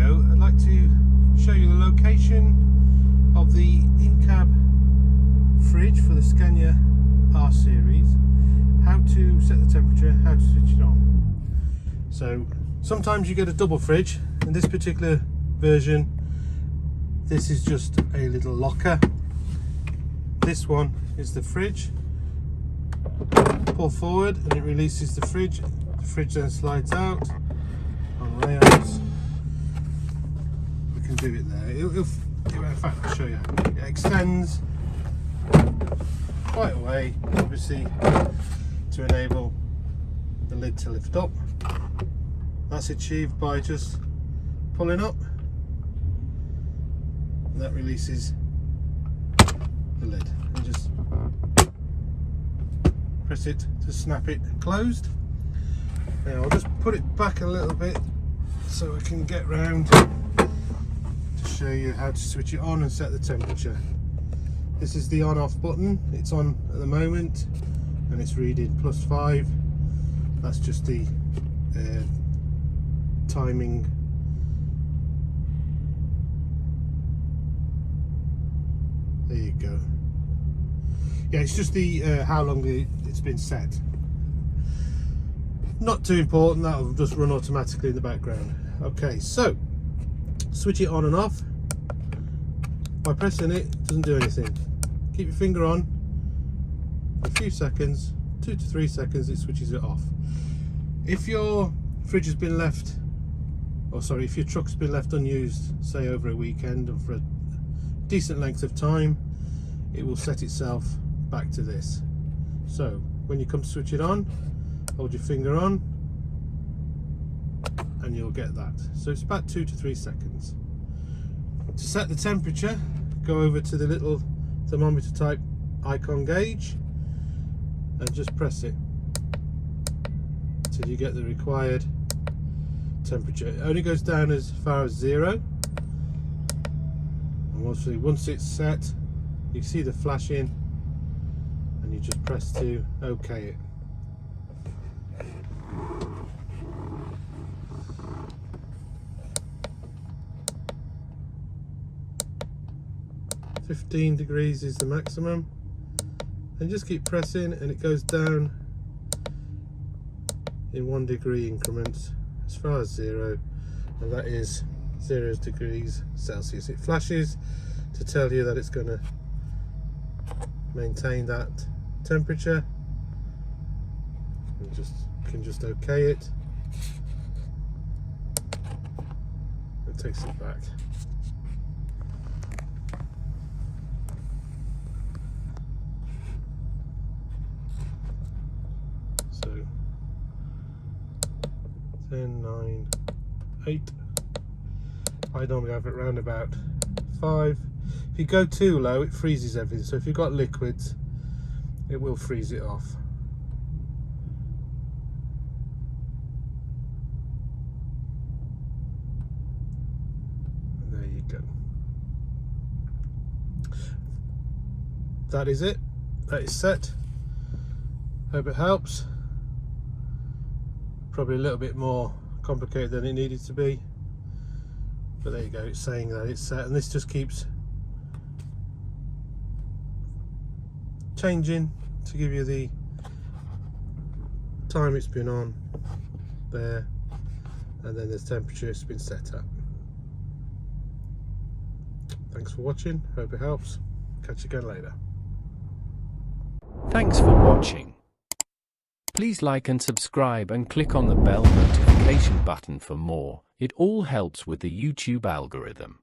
video, I'd like to show you the location of the in-cab fridge for the Scania R series, how to set the temperature, how to switch it on. So sometimes you get a double fridge. In this particular version, this is just a little locker. This one is the fridge. Pull forward and it releases the fridge. The fridge then slides out on rails. We can do it there. In fact, I'll show you. It extends quite a way, obviously, to enable the lid to lift up. That's achieved by just pulling up. And that releases the lid. And just press it to snap it closed. Now I'll just put it back a little bit so we can get round to show you how to switch it on and set the temperature. This is the on off button. It's on at the moment and it's reading +5. That's just the timing. There you go. Yeah, it's just the how long it's been set. Not too important, that'll just run automatically in the background. Okay, so switch it on and off. By pressing it, it doesn't do anything. Keep your finger on for a few seconds, 2 to 3 seconds, it switches it off. If your fridge has been left, if your truck's been left unused, say over a weekend or for a decent length of time, it will set itself back to this. So when you come to switch it on, hold your finger on and you'll get that. So it's about 2 to 3 seconds. To set the temperature, go over to the little thermometer type icon gauge and just press it till you get the required temperature. It only goes down as far as 0. And once it's set, you see the flashing and you just press to OK it. .15 degrees is the maximum, and just keep pressing and it goes down in 1 degree increments as far as 0, and that is 0 degrees Celsius. It flashes to tell you that it's going to maintain that temperature, and can just OK it. It takes it back. So 10, 9, 8. I normally have it around about 5. If you go too low, it freezes everything. So if you've got liquids, it will freeze it off. And there you go. That is it. That is set. Hope it helps. Probably a little bit more complicated than it needed to be, but there you go, it's saying that it's set, and this just keeps changing to give you the time it's been on there, and then the temperature it's been set at. Thanks for watching, hope it helps. Catch you again later. Thanks for watching. Please like and subscribe and click on the bell notification button for more. It all helps with the YouTube algorithm.